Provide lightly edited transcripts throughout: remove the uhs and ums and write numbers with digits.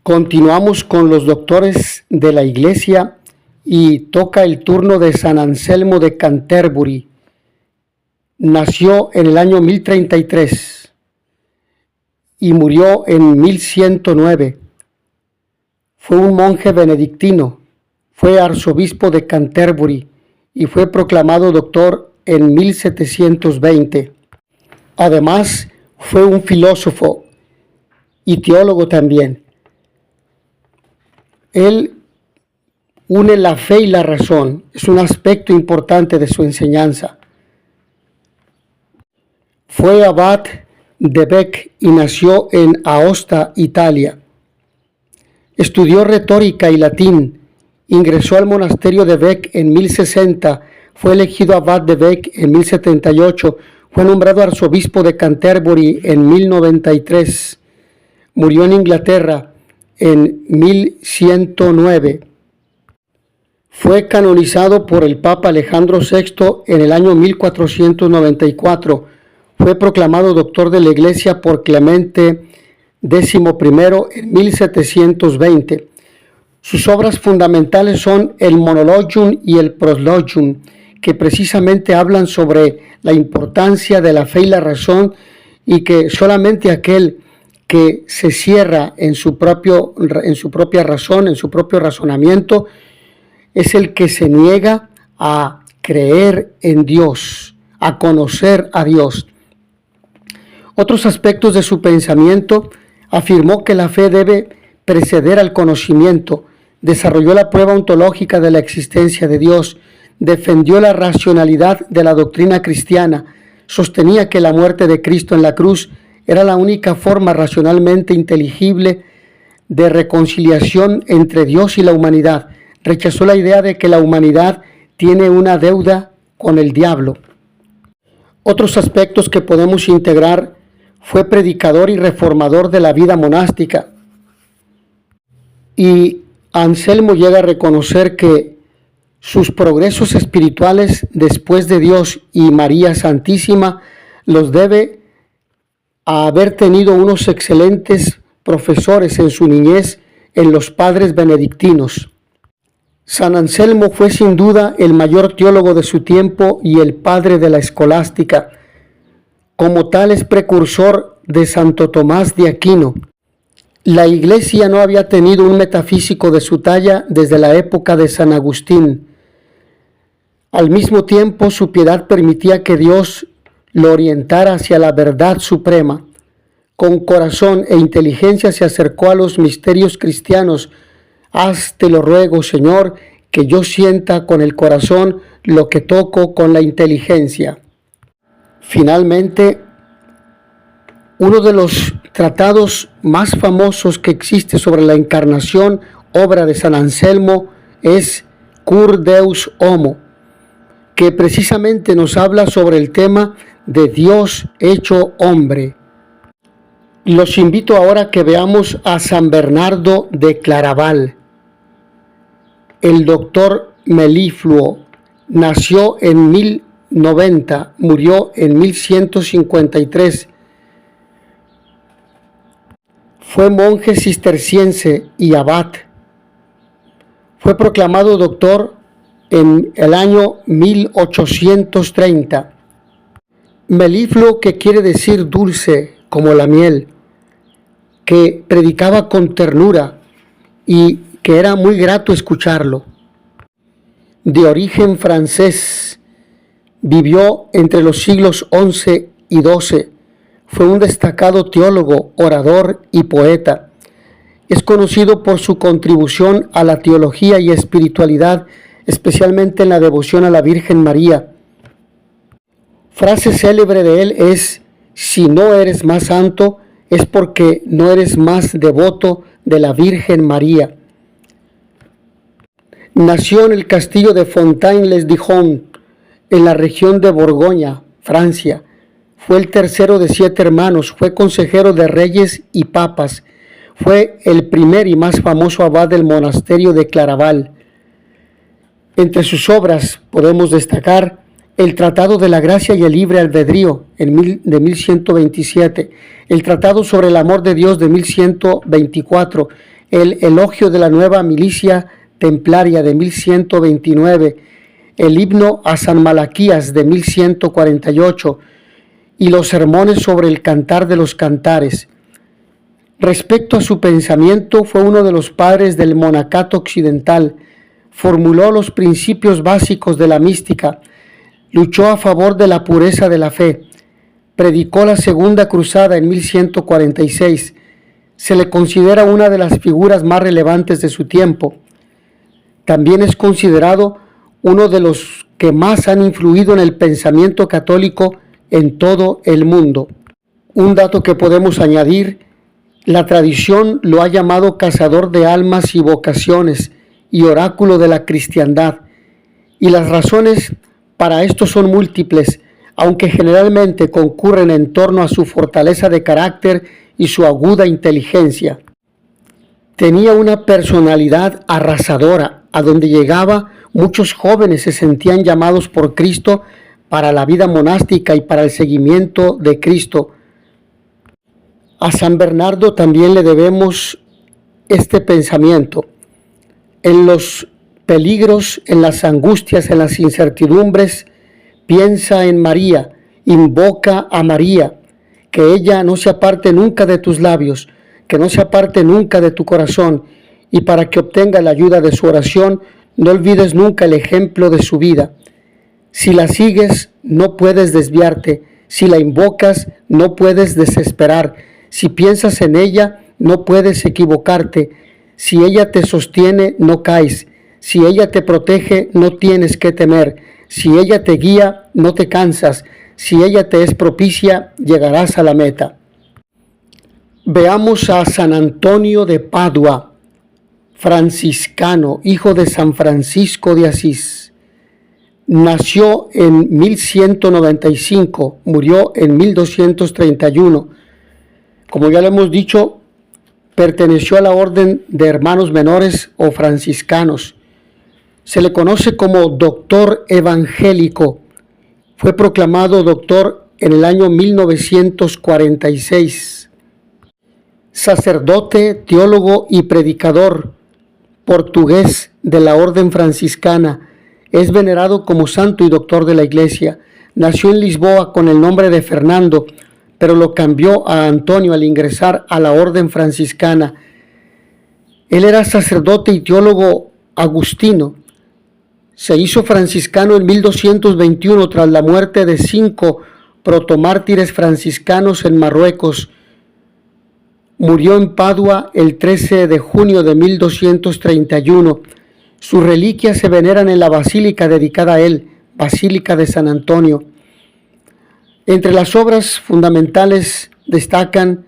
Continuamos con los doctores de la Iglesia y toca el turno de San Anselmo de Canterbury. Nació en el año 1033 y murió en 1109. Fue un monje benedictino, fue arzobispo de Canterbury y fue proclamado doctor en 1720. Además, fue un filósofo y teólogo también. Él une la fe y la razón, es un aspecto importante de su enseñanza. Fue abad de Bec y nació en Aosta, Italia. Estudió retórica y latín, ingresó al monasterio de Bec en 1060, fue elegido abad de Bec en 1078, fue nombrado arzobispo de Canterbury en 1093, murió en Inglaterra en 1109. Fue canonizado por el Papa Alejandro VI en el año 1494. Fue proclamado doctor de la Iglesia por Clemente XI en 1720. Sus obras fundamentales son el Monologium y el Proslogium, que precisamente hablan sobre la importancia de la fe y la razón, y que solamente aquel que se cierra en su propia razón, en su propio razonamiento, es el que se niega a creer en Dios, a conocer a Dios. Otros aspectos de su pensamiento: afirmó que la fe debe preceder al conocimiento, desarrolló la prueba ontológica de la existencia de Dios, defendió la racionalidad de la doctrina cristiana, sostenía que la muerte de Cristo en la cruz era la única forma racionalmente inteligible de reconciliación entre Dios y la humanidad. Rechazó la idea de que la humanidad tiene una deuda con el diablo. Otros aspectos que podemos integrar: fue predicador y reformador de la vida monástica. Y Anselmo llega a reconocer que sus progresos espirituales después de Dios y María Santísima los debe a haber tenido unos excelentes profesores en su niñez en los padres benedictinos. San Anselmo fue sin duda el mayor teólogo de su tiempo y el padre de la escolástica. Como tal, es precursor de Santo Tomás de Aquino. La Iglesia no había tenido un metafísico de su talla desde la época de San Agustín. Al mismo tiempo, su piedad permitía que Dios lo orientara hacia la verdad suprema. Con corazón e inteligencia se acercó a los misterios cristianos. Te lo ruego, Señor, que yo sienta con el corazón lo que toco con la inteligencia. Finalmente, uno de los tratados más famosos que existe sobre la encarnación, obra de San Anselmo, es Cur Deus Homo, que precisamente nos habla sobre el tema de Dios hecho hombre. Los invito ahora a que veamos a San Bernardo de Claraval. El doctor melifluo nació en 1090, murió en 1153. Fue monje cisterciense y abad. Fue proclamado doctor en el año 1830. Melifluo, que quiere decir dulce como la miel, que predicaba con ternura y que era muy grato escucharlo. De origen francés, vivió entre los siglos XI y XII. Fue un destacado teólogo, orador y poeta. Es conocido por su contribución a la teología y espiritualidad, especialmente en la devoción a la Virgen María. Frase célebre de él es: si no eres más santo, es porque no eres más devoto de la Virgen María. Nació en el castillo de Fontaine-les-Dijon, en la región de Borgoña, Francia. Fue el tercero de 7 hermanos, fue consejero de reyes y papas. Fue el primer y más famoso abad del monasterio de Claraval. Entre sus obras podemos destacar el Tratado de la Gracia y el Libre Albedrío de 1127, el Tratado sobre el Amor de Dios de 1124, el Elogio de la Nueva Milicia Templaria de 1129, el Himno a San Malaquías de 1148 y los sermones sobre el Cantar de los Cantares. Respecto a su pensamiento, fue uno de los padres del monacato occidental, formuló los principios básicos de la mística, luchó a favor de la pureza de la fe, predicó la Segunda Cruzada en 1146, se le considera una de las figuras más relevantes de su tiempo. También es considerado uno de los que más han influido en el pensamiento católico en todo el mundo. Un dato que podemos añadir: la tradición lo ha llamado cazador de almas y vocaciones y oráculo de la cristiandad, y las razones para esto son múltiples, aunque generalmente concurren en torno a su fortaleza de carácter y su aguda inteligencia. Tenía una personalidad arrasadora, a donde llegaba muchos jóvenes se sentían llamados por Cristo para la vida monástica y para el seguimiento de Cristo. A San Bernardo también le debemos este pensamiento: en los peligros, en las angustias, en las incertidumbres, piensa en María, invoca a María, que ella no se aparte nunca de tus labios, que no se aparte nunca de tu corazón, y para que obtenga la ayuda de su oración, no olvides nunca el ejemplo de su vida. Si la sigues, no puedes desviarte; si la invocas, no puedes desesperar; si piensas en ella, no puedes equivocarte; si ella te sostiene, no caes; si ella te protege, no tienes que temer; si ella te guía, no te cansas; si ella te es propicia, llegarás a la meta. Veamos a San Antonio de Padua, franciscano, hijo de San Francisco de Asís. Nació en 1195, murió en 1231. Como ya lo hemos dicho, perteneció a la orden de hermanos menores o franciscanos. Se le conoce como doctor evangélico. Fue proclamado doctor en el año 1946. Sacerdote, teólogo y predicador portugués de la orden franciscana. Es venerado como santo y doctor de la Iglesia. Nació en Lisboa con el nombre de Fernando, pero lo cambió a Antonio al ingresar a la orden franciscana. Él era sacerdote y teólogo agustino. Se hizo franciscano en 1221 tras la muerte de 5 protomártires franciscanos en Marruecos. Murió en Padua el 13 de junio de 1231. Sus reliquias se veneran en la basílica dedicada a él, Basílica de San Antonio. Entre las obras fundamentales destacan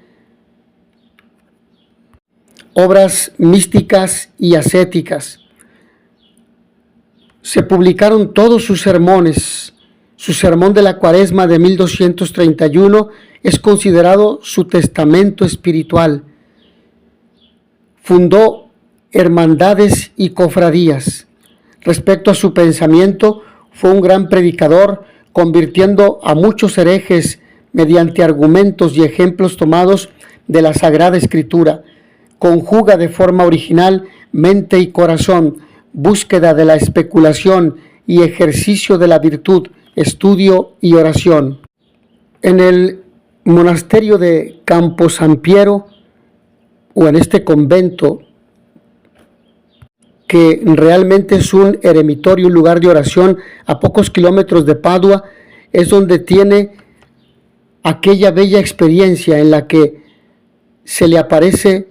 obras místicas y ascéticas. Se publicaron todos sus sermones. Su sermón de la Cuaresma de 1231 es considerado su testamento espiritual. Fundó hermandades y cofradías. Respecto a su pensamiento, fue un gran predicador, convirtiendo a muchos herejes mediante argumentos y ejemplos tomados de la Sagrada Escritura. Conjuga de forma original mente y corazón, búsqueda de la especulación y ejercicio de la virtud, estudio y oración. En el monasterio de Campo San Piero, o en este convento, que realmente es un eremitorio, un lugar de oración a pocos kilómetros de Padua, es donde tiene aquella bella experiencia en la que se le aparece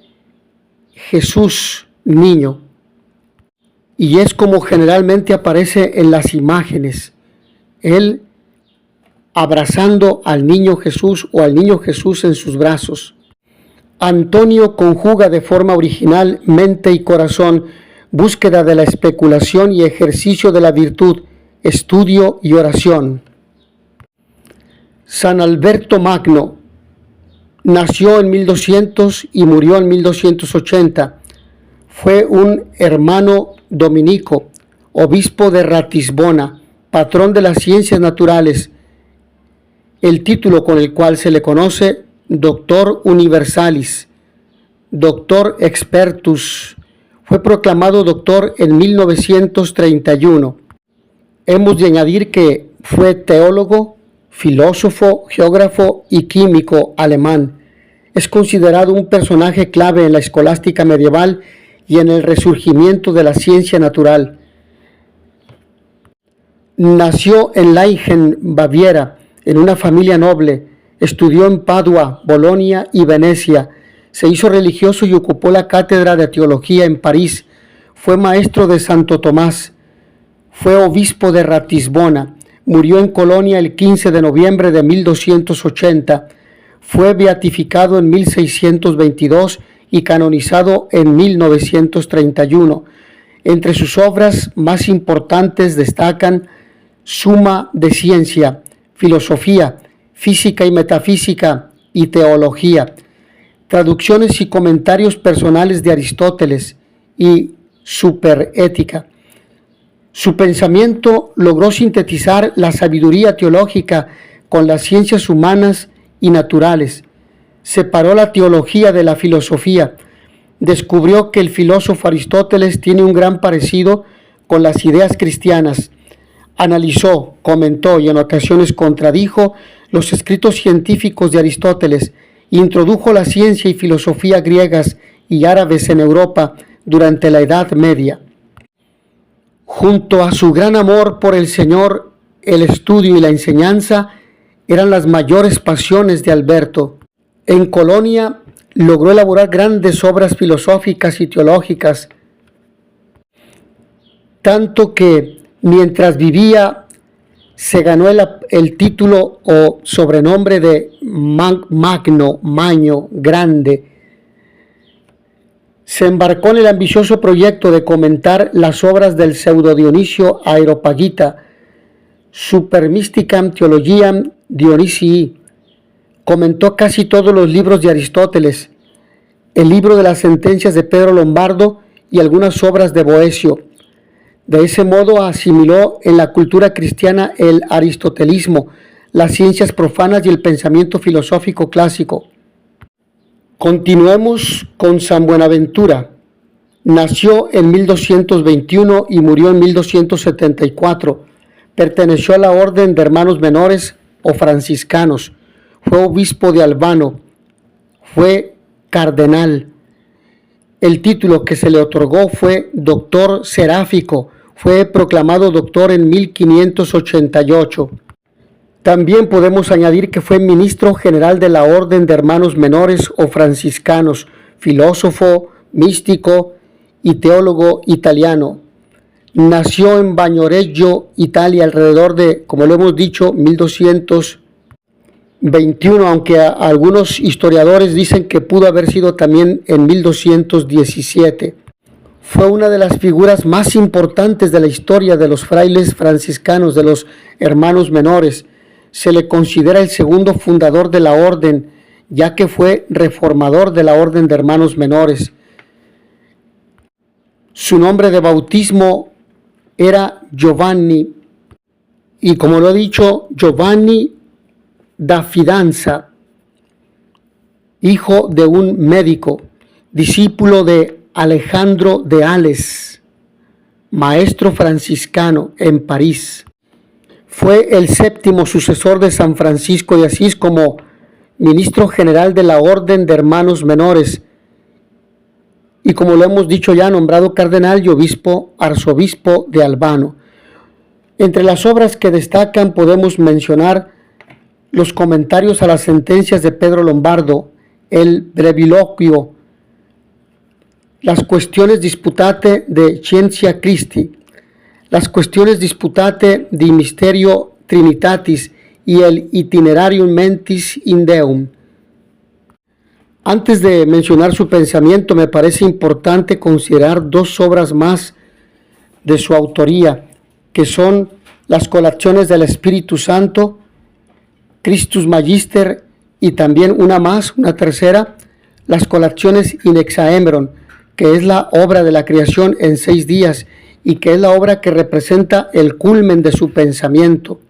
Jesús niño, y es como generalmente aparece en las imágenes, él abrazando al niño Jesús o al niño Jesús en sus brazos. Antonio conjuga de forma original mente y corazón, búsqueda de la especulación y ejercicio de la virtud, estudio y oración. San Alberto Magno nació en 1200 y murió en 1280. Fue un hermano dominico, obispo de Ratisbona, patrón de las ciencias naturales, el título con el cual se le conoce Doctor Universalis, doctor expertus. Fue proclamado doctor en 1931. Hemos de añadir que fue teólogo, filósofo, geógrafo y químico alemán. Es considerado un personaje clave en la escolástica medieval y en el resurgimiento de la ciencia natural. Nació en Leichen, Baviera, en una familia noble. Estudió en Padua, Bolonia y Venecia. Se hizo religioso y ocupó la cátedra de teología en París. Fue maestro de Santo Tomás. Fue obispo de Ratisbona. Murió en Colonia el 15 de noviembre de 1280. Fue beatificado en 1622 y canonizado en 1931. Entre sus obras más importantes destacan Suma de Ciencia, Filosofía, Física y Metafísica y Teología, traducciones y comentarios personales de Aristóteles y Superética. Su pensamiento logró sintetizar la sabiduría teológica con las ciencias humanas y naturales. Separó la teología de la filosofía. Descubrió que el filósofo Aristóteles tiene un gran parecido con las ideas cristianas. Analizó, comentó y en ocasiones contradijo los escritos científicos de Aristóteles. Introdujo la ciencia y filosofía griegas y árabes en Europa durante la Edad Media. Junto a su gran amor por el Señor, el estudio y la enseñanza eran las mayores pasiones de Alberto. En Colonia logró elaborar grandes obras filosóficas y teológicas, tanto que mientras vivía se ganó el título o sobrenombre de Magno, Grande. Se embarcó en el ambicioso proyecto de comentar las obras del pseudo Dionisio Areopagita, Super Mysticam Theologiam Dionisii. Comentó casi todos los libros de Aristóteles, el libro de las sentencias de Pedro Lombardo y algunas obras de Boecio. De ese modo asimiló en la cultura cristiana el aristotelismo, las ciencias profanas y el pensamiento filosófico clásico. Continuemos con San Buenaventura. Nació en 1221 y murió en 1274. Perteneció a la Orden de Hermanos Menores o franciscanos. Fue obispo de Albano. Fue cardenal. El título que se le otorgó fue doctor seráfico. Fue proclamado doctor en 1588. También podemos añadir que fue ministro general de la Orden de Hermanos Menores o franciscanos, filósofo, místico y teólogo italiano. Nació en Bagnoregio, Italia, alrededor de, como lo hemos dicho, 1221, aunque algunos historiadores dicen que pudo haber sido también en 1217. Fue una de las figuras más importantes de la historia de los frailes franciscanos, de los hermanos menores. Se le considera el segundo fundador de la orden, ya que fue reformador de la Orden de Hermanos Menores. Su nombre de bautismo era Giovanni, y como lo he dicho, Giovanni da Fidanza, hijo de un médico, discípulo de Alejandro de Ales, maestro franciscano en París. Fue el séptimo sucesor de San Francisco de Asís como ministro general de la Orden de Hermanos Menores y, como lo hemos dicho ya, nombrado cardenal y arzobispo de Albano. Entre las obras que destacan podemos mencionar los comentarios a las sentencias de Pedro Lombardo, el Breviloquio, las cuestiones disputate de Scientia Christi, las cuestiones disputate di Mysterio Trinitatis y el Itinerarium Mentis in Deum. Antes de mencionar su pensamiento, me parece importante considerar dos obras más de su autoría, que son las Colaciones del Espíritu Santo, Christus Magister, y también una tercera, las Colaciones in Hexaemeron, que es la obra de la creación en 6 días y que es la obra que representa el culmen de su pensamiento.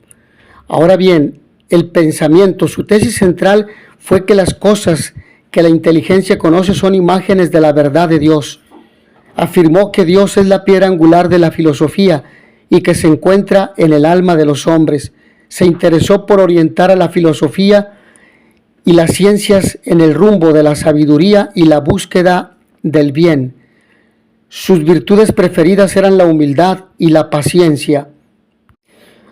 Ahora bien, el pensamiento, su tesis central fue que las cosas que la inteligencia conoce son imágenes de la verdad de Dios. Afirmó que Dios es la piedra angular de la filosofía y que se encuentra en el alma de los hombres. Se interesó por orientar a la filosofía y las ciencias en el rumbo de la sabiduría y la búsqueda del bien. Sus virtudes preferidas eran la humildad y la paciencia.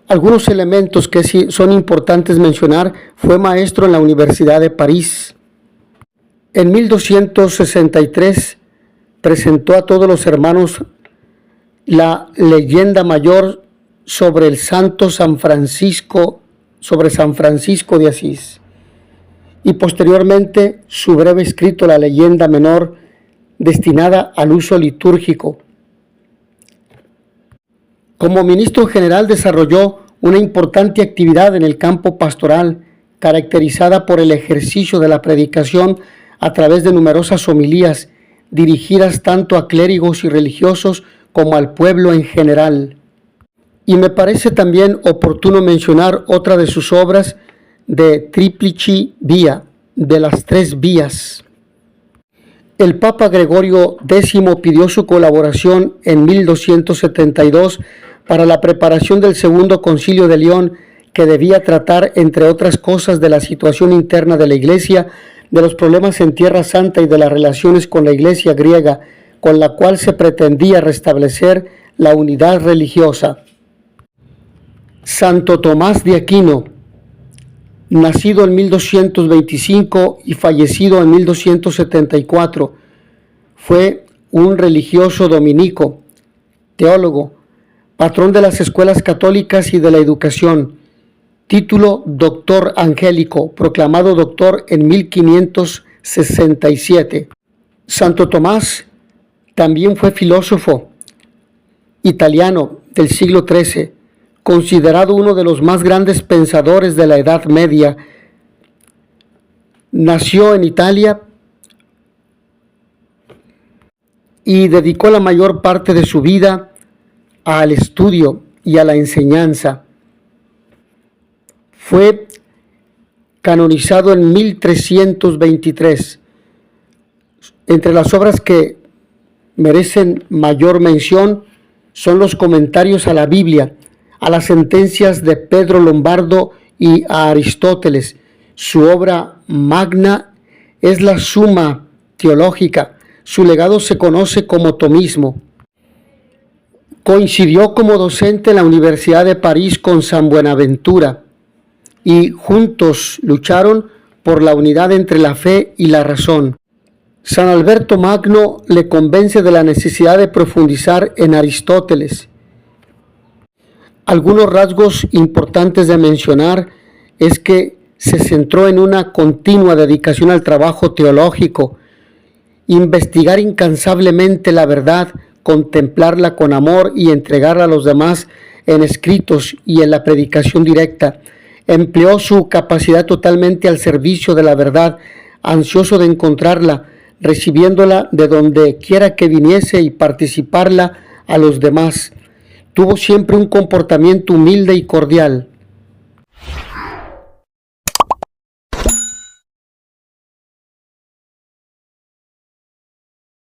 Algunos elementos que son importantes mencionar: fue maestro en la Universidad de París. En 1263 presentó a todos los hermanos la leyenda mayor sobre San Francisco de Asís, y posteriormente su breve escrito, la leyenda menor, destinada al uso litúrgico. Como ministro general desarrolló una importante actividad en el campo pastoral, caracterizada por el ejercicio de la predicación a través de numerosas homilías dirigidas tanto a clérigos y religiosos como al pueblo en general. Y me parece también oportuno mencionar otra de sus obras, de Triplici Via, de las tres vías. El Papa Gregorio X pidió su colaboración en 1272 para la preparación del Segundo Concilio de León, que debía tratar, entre otras cosas, de la situación interna de la Iglesia, de los problemas en Tierra Santa y de las relaciones con la Iglesia griega, con la cual se pretendía restablecer la unidad religiosa. Santo Tomás de Aquino, nacido en 1225 y fallecido en 1274, fue un religioso dominico, teólogo, patrón de las escuelas católicas y de la educación, título doctor angélico, proclamado doctor en 1567. Santo Tomás también fue filósofo italiano del siglo XIII, considerado uno de los más grandes pensadores de la Edad Media. Nació en Italia y dedicó la mayor parte de su vida al estudio y a la enseñanza. Fue canonizado en 1323. Entre las obras que merecen mayor mención son los comentarios a la Biblia, a las sentencias de Pedro Lombardo y a Aristóteles. Su obra magna es la Suma Teológica. Su legado se conoce como tomismo. Coincidió como docente en la Universidad de París con San Buenaventura y juntos lucharon por la unidad entre la fe y la razón. San Alberto Magno le convence de la necesidad de profundizar en Aristóteles. Algunos rasgos importantes de mencionar es que se centró en una continua dedicación al trabajo teológico, investigar incansablemente la verdad, contemplarla con amor y entregarla a los demás en escritos y en la predicación directa. Empleó su capacidad totalmente al servicio de la verdad, ansioso de encontrarla, recibiéndola de donde quiera que viniese y participarla a los demás. Tuvo siempre un comportamiento humilde y cordial.